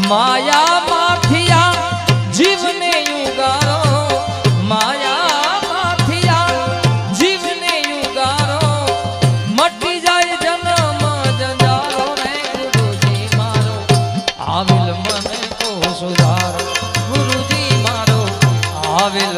માયા માથિયા જીવને યુગારો, માયા માથિયા જીવને યુગારો, મટી જાય જન્મ જંજારો રે ગુરુજી મારો, આવેલ મને કો સુધારો, ગુરુજી મારો આવેલ